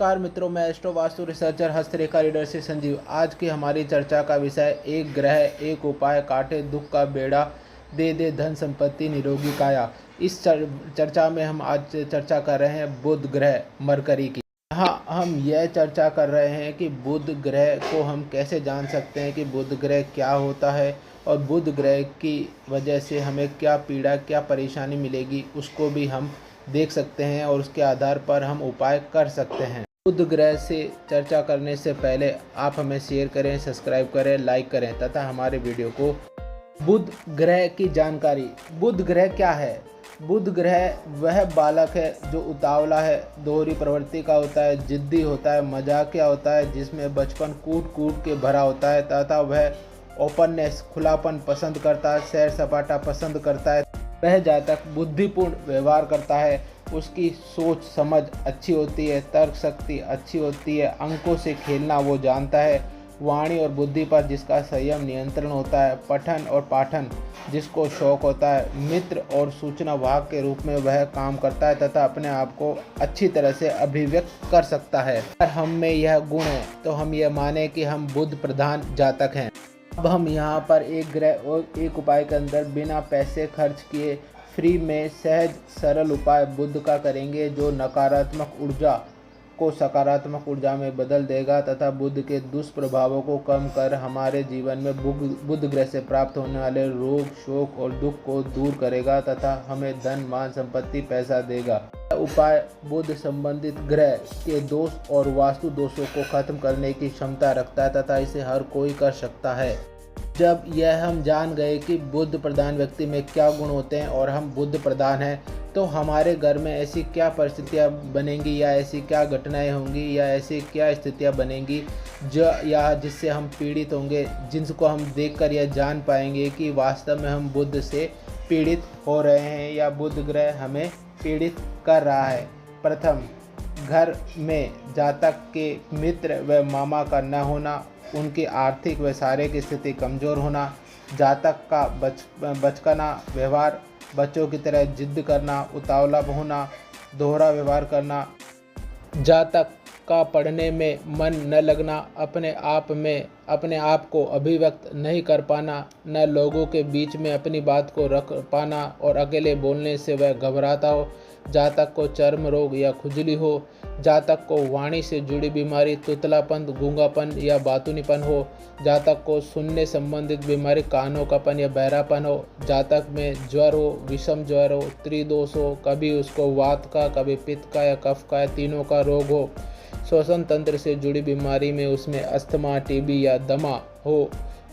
नमस्कार मित्रों, मैं एस्ट्रो वास्तु रिसर्चर हस्तरेखा रीडर से संजीव। आज की हमारी चर्चा का विषय एक ग्रह एक उपाय काटे दुख का बेड़ा, दे दे धन संपत्ति निरोगी काया। इस चर्चा में हम आज चर्चा कर रहे हैं बुध ग्रह मरकरी की। हाँ, हम यह चर्चा कर रहे हैं कि बुध ग्रह को हम कैसे जान सकते हैं कि बुध ग्रह क्या होता है और बुध ग्रह की वजह से हमें क्या पीड़ा क्या परेशानी मिलेगी, उसको भी हम देख सकते हैं और उसके आधार पर हम उपाय कर सकते हैं। बुध ग्रह से चर्चा करने से पहले आप हमें शेयर करें, सब्सक्राइब करें, लाइक करें तथा हमारे वीडियो को। बुध ग्रह की जानकारी। बुध ग्रह क्या है? बुध ग्रह वह बालक है जो उतावला है, दोहरी प्रवृत्ति का होता है, जिद्दी होता है, मजाकिया होता है, जिसमें बचपन कूट कूट के भरा होता है तथा वह ओपननेस खुलापन पसंद करता है, सैर सपाटा पसंद करता है। वह जातक बुद्धिपूर्ण व्यवहार करता है, उसकी सोच समझ अच्छी होती है, तर्क शक्ति अच्छी होती है, अंकों से खेलना वो जानता है, वाणी और बुद्धि पर जिसका संयम नियंत्रण होता है, पठन और पाठन जिसको शौक होता है, मित्र और सूचना वाहक के रूप में वह काम करता है तथा अपने आप को अच्छी तरह से अभिव्यक्त कर सकता है। अगर हम में यह गुण है तो हम यह माने कि हम बुध प्रधान जातक हैं। अब हम यहाँ पर एक ग्रह और एक उपाय के अंदर बिना पैसे खर्च किए फ्री में सहज सरल उपाय बुध का करेंगे, जो नकारात्मक ऊर्जा को सकारात्मक ऊर्जा में बदल देगा तथा बुध के दुष्प्रभावों को कम कर हमारे जीवन में बुध ग्रह से प्राप्त होने वाले रोग शोक और दुख को दूर करेगा तथा हमें धन मान संपत्ति पैसा देगा। उपाय बुध संबंधित ग्रह के दोष और वास्तु दोषों को खत्म करने की क्षमता रखता है तथा इसे हर कोई कर सकता है। जब यह हम जान गए कि बुध प्रधान व्यक्ति में क्या गुण होते हैं और हम बुध प्रधान हैं, तो हमारे घर में ऐसी क्या परिस्थितियाँ बनेंगी या ऐसी क्या घटनाएं होंगी या ऐसी क्या स्थितियाँ बनेंगी जो या जिससे हम पीड़ित होंगे, जिनको हम देखकर यह जान पाएंगे कि वास्तव में हम बुध से पीड़ित हो रहे हैं या बुध ग्रह हमें पीड़ित कर रहा है। प्रथम, घर में जातक के मित्र व मामा का न होना, उनकी आर्थिक व शारीरिक स्थिति कमज़ोर होना, जातक का बचकाना व्यवहार, बच्चों की तरह जिद करना, उतावला होना, दोहरा व्यवहार करना, जातक का पढ़ने में मन न लगना, अपने आप को अभिव्यक्त नहीं कर पाना, न लोगों के बीच में अपनी बात को रख पाना और अकेले बोलने से वह घबराता हो, जातक को चर्म रोग या खुजली हो, जातक को वाणी से जुड़ी बीमारी, तुतलापन, गूंगापन या बातूनीपन हो, जातक को सुनने संबंधित बीमारी, कानों कापन या बहरापन हो, जातक में ज्वर हो, विषम ज्वर हो, त्रिदोष हो, कभी उसको वात का, कभी पित्त का या कफ का या तीनों का रोग हो, श्वसन तंत्र से जुड़ी बीमारी में उसमें अस्थमा, टीबी या दमा हो,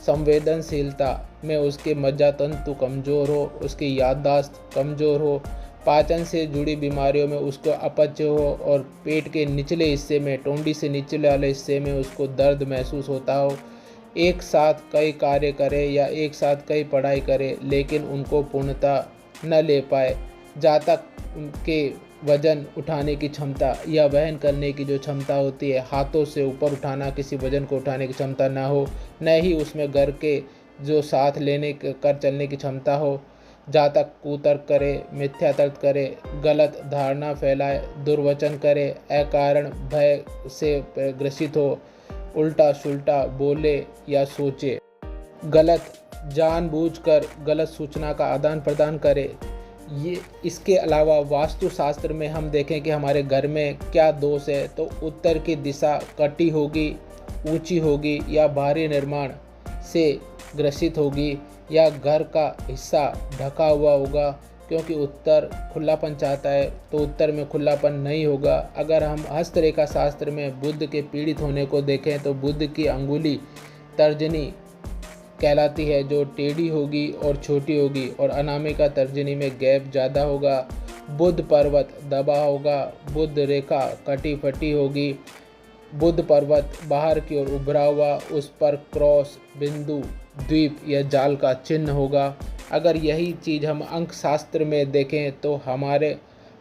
संवेदनशीलता में उसके मज्जातंतु कमज़ोर हो, उसकी याददाश्त कमज़ोर हो, पाचन से जुड़ी बीमारियों में उसको अपच हो और पेट के निचले हिस्से में, टोंडी से निचले वाले हिस्से में उसको दर्द महसूस होता हो, एक साथ कई कार्य करे या एक साथ कई पढ़ाई करे लेकिन उनको पूर्णता न ले पाए, जातक के वजन उठाने की क्षमता या वहन करने की जो क्षमता होती है, हाथों से ऊपर उठाना, किसी वजन को उठाने की क्षमता ना हो, न ही उसमें घर के जो साथ लेने कर चलने की क्षमता हो, जातक कुतर्क करे, मिथ्या तर्क करे, गलत धारणा फैलाए, दुर्वचन करे, अकारण भय से ग्रसित हो, उल्टा सुल्टा बोले या सोचे, गलत जानबूझकर गलत सूचना का आदान प्रदान करे। ये इसके अलावा वास्तुशास्त्र में हम देखें कि हमारे घर में क्या दोष है, तो उत्तर की दिशा कटी होगी, ऊंची होगी या भारी निर्माण से ग्रसित होगी या घर का हिस्सा ढका हुआ होगा, क्योंकि उत्तर खुलापन चाहता है तो उत्तर में खुलापन नहीं होगा। अगर हम हस्तरेखा शास्त्र में बुध के पीड़ित होने को देखें तो बुध की अंगुली तर्जनी कहलाती है, जो टेढ़ी होगी और छोटी होगी और अनामिका तर्जनी में गैप ज़्यादा होगा, बुध पर्वत दबा होगा, बुध रेखा कटी फटी होगी, बुध पर्वत बाहर की ओर उभरा हुआ, उस पर क्रॉस, बिंदु, द्वीप या जाल का चिन्ह होगा। अगर यही चीज़ हम अंक शास्त्र में देखें तो हमारे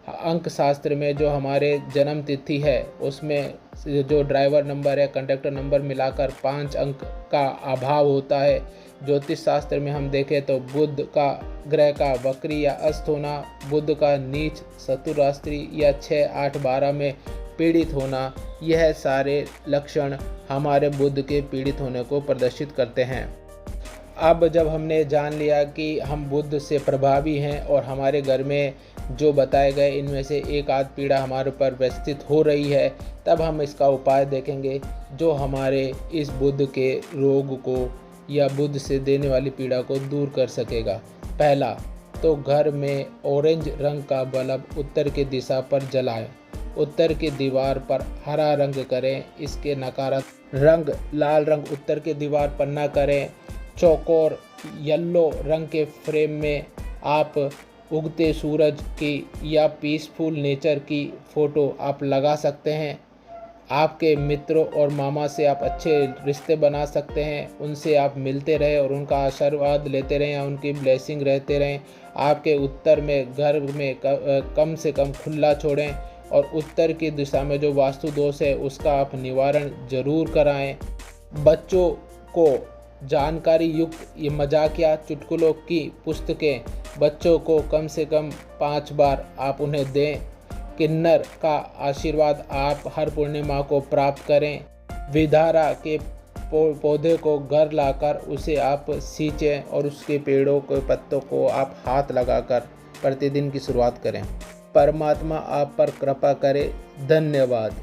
अंक शास्त्र में जो हमारे जन्म तिथि है उसमें जो ड्राइवर नंबर है, कंडक्टर नंबर मिलाकर 5 अंक का अभाव होता है। ज्योतिष शास्त्र में हम देखें तो बुध का ग्रह का वक्री या अस्त होना, बुध का नीच चतुरास्त्री या 6, 8, 12 में पीड़ित होना, यह सारे लक्षण हमारे बुध के पीड़ित होने को प्रदर्शित करते हैं। अब जब हमने जान लिया कि हम बुध से प्रभावी हैं और हमारे घर में जो बताए गए इनमें से एक आध पीड़ा हमारे ऊपर व्यवस्थित हो रही है, तब हम इसका उपाय देखेंगे जो हमारे इस बुध के रोग को या बुध से देने वाली पीड़ा को दूर कर सकेगा। पहला तो घर में ऑरेंज रंग का बल्ब उत्तर की दिशा पर जलाएं। उत्तर की दीवार पर हरा रंग करें। इसके नकारात्मक रंग लाल रंग उत्तर की दीवार पर न करें। चौकोर येलो रंग के फ्रेम में आप उगते सूरज की या पीसफुल नेचर की फ़ोटो आप लगा सकते हैं। आपके मित्रों और मामा से आप अच्छे रिश्ते बना सकते हैं। उनसे आप मिलते रहें और उनका आशीर्वाद लेते रहें या उनकी ब्लेसिंग रहते रहें। आपके उत्तर में घर में कम से कम खुला छोड़ें और उत्तर की दिशा में जो वास्तु दोष है उसका आप निवारण ज़रूर कराएं। बच्चों को जानकारी युक्त ये मजाकिया चुटकुलों की पुस्तकें बच्चों को कम से कम 5 बार आप उन्हें दें। किन्नर का आशीर्वाद आप हर पूर्णिमा को प्राप्त करें। विधारा के पौधे को घर लाकर उसे आप सींचें और उसके पेड़ों के पत्तों को आप हाथ लगाकर प्रतिदिन की शुरुआत करें। परमात्मा आप पर कृपा करे। धन्यवाद।